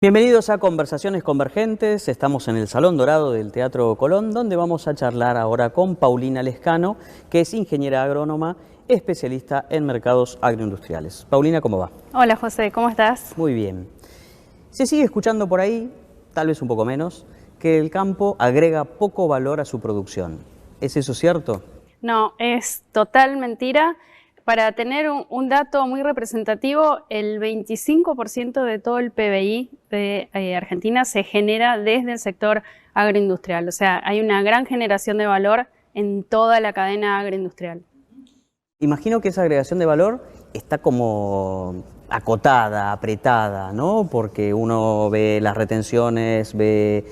Bienvenidos a Conversaciones Convergentes, estamos en el Salón Dorado del Teatro Colón, donde vamos a charlar ahora con Paulina Lescano, que es ingeniera agrónoma, especialista en mercados agroindustriales. Paulina, ¿cómo va? Hola José, ¿cómo estás? Muy bien. Se sigue escuchando por ahí, tal vez un poco menos, que el campo agrega poco valor a su producción. ¿Es eso cierto? No, es total mentira. Para tener un dato muy representativo, el 25% de todo el PBI de Argentina se genera desde el sector agroindustrial. O sea, hay una gran generación de valor en toda la cadena agroindustrial. Imagino que esa agregación de valor está como acotada, apretada, ¿no? Porque uno ve las retenciones, ve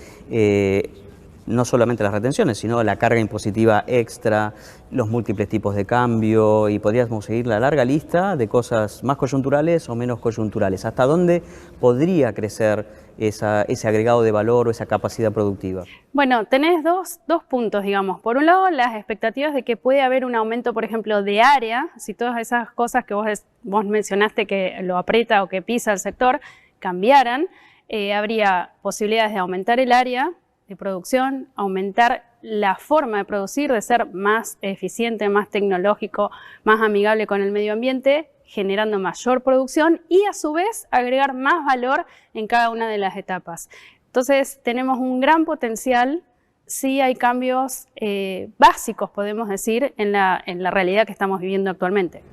no solamente las retenciones, sino la carga impositiva extra, los múltiples tipos de cambio, y podríamos seguir la larga lista de cosas más coyunturales o menos coyunturales. ¿Hasta dónde podría crecer ese agregado de valor o esa capacidad productiva? Bueno, tenés dos puntos, digamos. Por un lado, las expectativas de que puede haber un aumento, por ejemplo, de área, si todas esas cosas que vos mencionaste que lo aprieta o que pisa el sector cambiaran, habría posibilidades de aumentar el área de producción, aumentar la forma de producir, de ser más eficiente, más tecnológico, más amigable con el medio ambiente, generando mayor producción y a su vez agregar más valor en cada una de las etapas. Entonces tenemos un gran potencial si hay cambios básicos, podemos decir, en la realidad que estamos viviendo actualmente.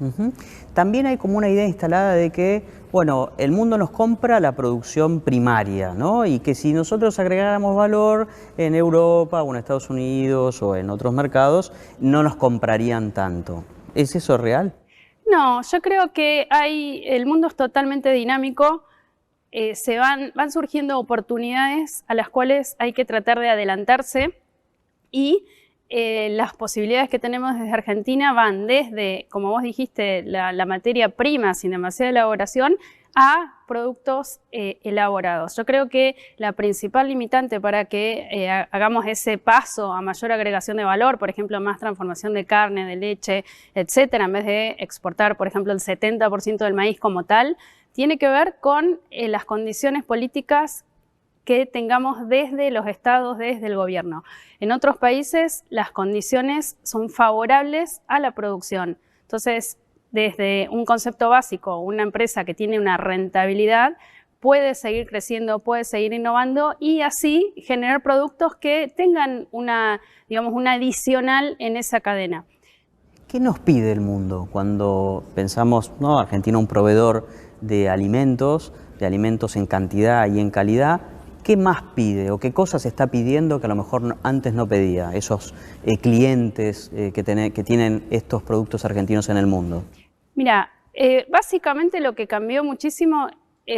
También hay como una idea instalada de que, bueno, el mundo nos compra la producción primaria, ¿no? Y que si nosotros agregáramos valor en Europa o en Estados Unidos o en otros mercados, no nos comprarían tanto. ¿Es eso real? No, yo creo que el mundo es totalmente dinámico. Van surgiendo oportunidades a las cuales hay que tratar de adelantarse y las posibilidades que tenemos desde Argentina van desde, como vos dijiste, la materia prima sin demasiada elaboración a productos elaborados. Yo creo que la principal limitante para que hagamos ese paso a mayor agregación de valor, por ejemplo, más transformación de carne, de leche, etcétera, en vez de exportar, por ejemplo, el 70% del maíz como tal, tiene que ver con las condiciones políticas que tengamos desde los estados, desde el gobierno. En otros países las condiciones son favorables a la producción. Entonces, desde un concepto básico, una empresa que tiene una rentabilidad puede seguir creciendo, puede seguir innovando y así generar productos que tengan una adicional en esa cadena. ¿Qué nos pide el mundo cuando pensamos, no, Argentina un proveedor de alimentos en cantidad y en calidad? ¿Qué más pide o qué cosas está pidiendo que a lo mejor antes no pedía esos clientes que tienen estos productos argentinos en el mundo? Mira, básicamente lo que cambió muchísimo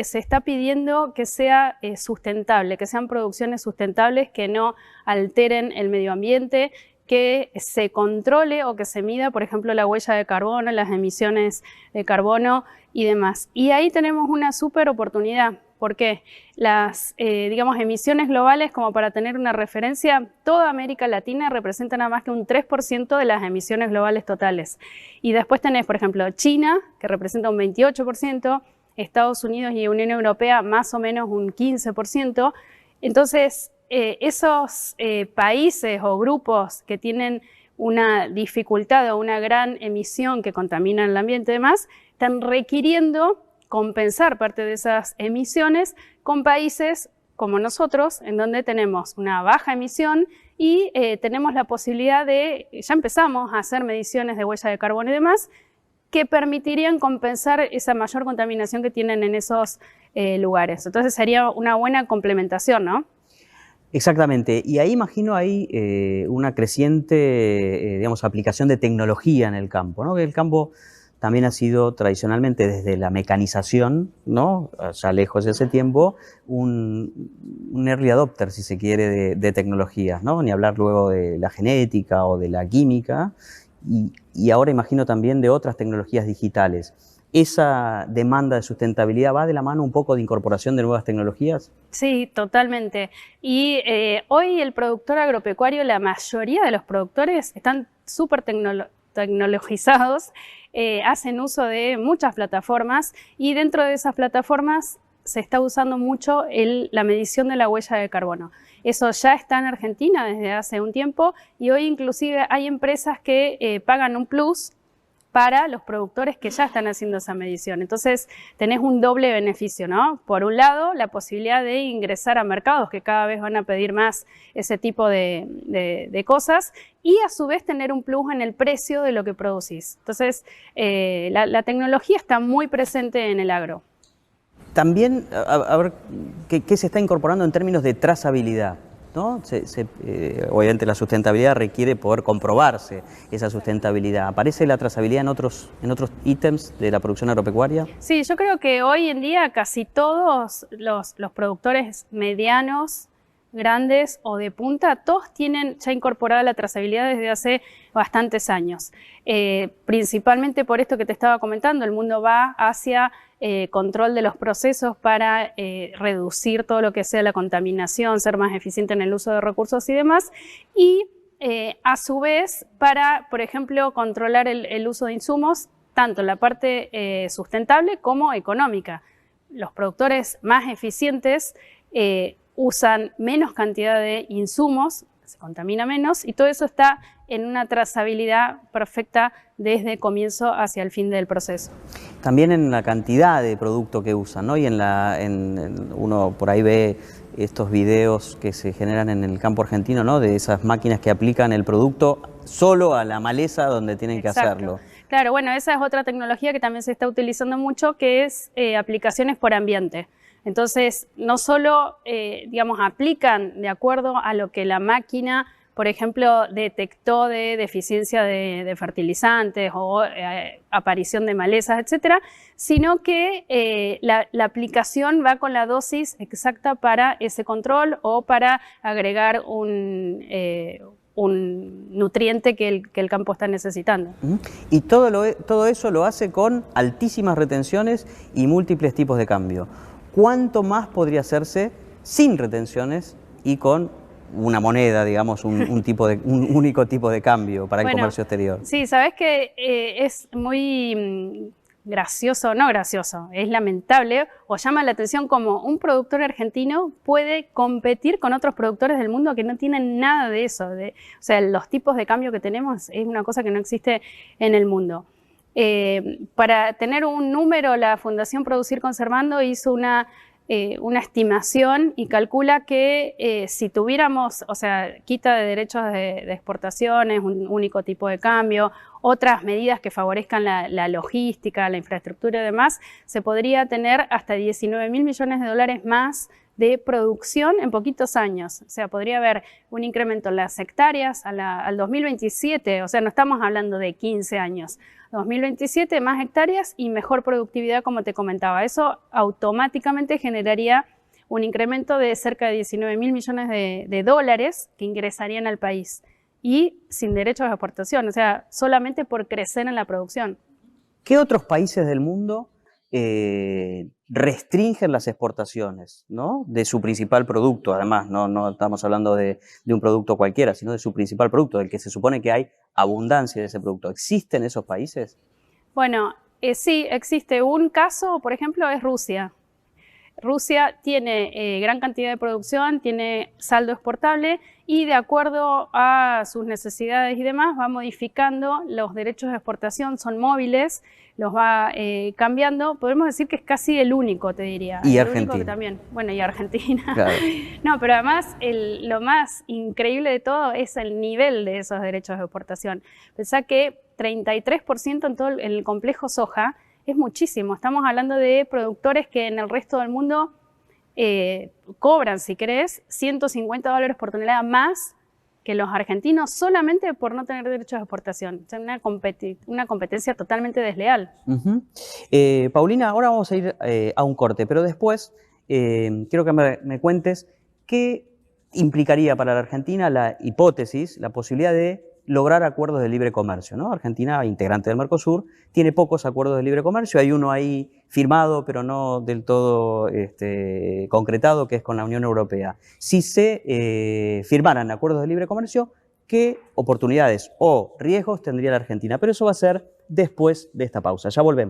se está pidiendo que sea sustentable, que sean producciones sustentables, que no alteren el medio ambiente, que se controle o que se mida, por ejemplo, la huella de carbono, las emisiones de carbono y demás. Y ahí tenemos una súper oportunidad, porque las emisiones globales, como para tener una referencia, toda América Latina representa nada más que un 3% de las emisiones globales totales. Y después tenés, por ejemplo, China, que representa un 28%, Estados Unidos y Unión Europea más o menos un 15%. Entonces, esos países o grupos que tienen una dificultad o una gran emisión que contaminan el ambiente y demás, están requiriendo compensar parte de esas emisiones con países como nosotros, en donde tenemos una baja emisión y tenemos la posibilidad ya empezamos a hacer mediciones de huella de carbono y demás, que permitirían compensar esa mayor contaminación que tienen en esos lugares. Entonces sería una buena complementación, ¿no? Exactamente, y ahí imagino una creciente aplicación de tecnología en el campo, ¿no? Que el campo también ha sido tradicionalmente desde la mecanización, ¿no? Ya lejos de ese tiempo, un early adopter, si se quiere, de tecnologías, ¿no? Ni hablar luego de la genética o de la química, y ahora imagino también de otras tecnologías digitales. ¿Esa demanda de sustentabilidad va de la mano un poco de incorporación de nuevas tecnologías? Sí, totalmente. Y hoy el productor agropecuario, la mayoría de los productores están súper tecnologizados, hacen uso de muchas plataformas y dentro de esas plataformas se está usando mucho la medición de la huella de carbono. Eso ya está en Argentina desde hace un tiempo y hoy inclusive hay empresas que pagan un plus para los productores que ya están haciendo esa medición. Entonces tenés un doble beneficio, ¿no? Por un lado, la posibilidad de ingresar a mercados que cada vez van a pedir más ese tipo de cosas y a su vez tener un plus en el precio de lo que producís. Entonces la tecnología está muy presente en el agro. También, a ver, ¿qué se está incorporando en términos de trazabilidad? ¿No? Obviamente la sustentabilidad requiere poder comprobarse esa sustentabilidad. ¿Aparece la trazabilidad en otros ítems de la producción agropecuaria? Sí, yo creo que hoy en día casi todos los productores medianos, grandes o de punta, todos tienen ya incorporada la trazabilidad desde hace bastantes años. Principalmente por esto que te estaba comentando, el mundo va hacia control de los procesos para reducir todo lo que sea la contaminación, ser más eficiente en el uso de recursos y demás, y a su vez para, por ejemplo, controlar el uso de insumos, tanto en la parte sustentable como económica. Los productores más eficientes usan menos cantidad de insumos, se contamina menos y todo eso está en una trazabilidad perfecta desde comienzo hacia el fin del proceso. También en la cantidad de producto que usan, ¿no? Y uno por ahí ve estos videos que se generan en el campo argentino, ¿no? De esas máquinas que aplican el producto solo a la maleza donde tienen que hacerlo. Claro, bueno, esa es otra tecnología que también se está utilizando mucho, que es aplicaciones por ambiente. Entonces, no solo, digamos, aplican de acuerdo a lo que la máquina, por ejemplo, detectó de deficiencia de fertilizantes o aparición de malezas, etcétera, sino que la aplicación va con la dosis exacta para ese control o para agregar un nutriente que el campo está necesitando. Y todo eso lo hace con altísimas retenciones y múltiples tipos de cambio. ¿Cuánto más podría hacerse sin retenciones y con una moneda, digamos, un único tipo de cambio para el comercio exterior? Sí, sabes que es muy gracioso, no gracioso, es lamentable o llama la atención como un productor argentino puede competir con otros productores del mundo que no tienen nada de eso. O sea, los tipos de cambio que tenemos es una cosa que no existe en el mundo. Para tener un número, la Fundación Producir Conservando hizo una estimación y calcula que si tuviéramos, o sea, quita de derechos de exportaciones, un único tipo de cambio, otras medidas que favorezcan la logística, la infraestructura y demás, se podría tener hasta 19.000 millones de dólares más de producción en poquitos años. O sea, podría haber un incremento en las hectáreas al 2027, o sea, no estamos hablando de 15 años. 2027 más hectáreas y mejor productividad, como te comentaba. Eso automáticamente generaría un incremento de cerca de 19.000 millones de dólares que ingresarían al país y sin derechos de exportación, o sea, solamente por crecer en la producción. ¿Qué otros países del mundo restringen las exportaciones, ¿no? De su principal producto? Además, no estamos hablando de un producto cualquiera, sino de su principal producto, del que se supone que hay abundancia de ese producto. ¿Existen esos países? Bueno, sí, existe un caso, por ejemplo, es Rusia. Rusia tiene gran cantidad de producción, tiene saldo exportable y de acuerdo a sus necesidades y demás va modificando los derechos de exportación, son móviles, los va cambiando. Podemos decir que es casi el único, te diría. Y el Argentina. Único que también, bueno, y Argentina. Claro. No, pero además lo más increíble de todo es el nivel de esos derechos de exportación. Pensá que 33% en todo el complejo soja es muchísimo. Estamos hablando de productores que en el resto del mundo cobran, si querés, $150 por tonelada más que los argentinos solamente por no tener derechos de exportación. O sea, una competencia totalmente desleal. Paulina, ahora vamos a ir a un corte, pero después quiero que me cuentes qué implicaría para la Argentina la hipótesis, la posibilidad de lograr acuerdos de libre comercio, ¿no? Argentina, integrante del Mercosur, tiene pocos acuerdos de libre comercio, hay uno ahí firmado pero no del todo concretado, que es con la Unión Europea. Si se firmaran acuerdos de libre comercio, ¿qué oportunidades o riesgos tendría la Argentina? Pero eso va a ser después de esta pausa. Ya volvemos.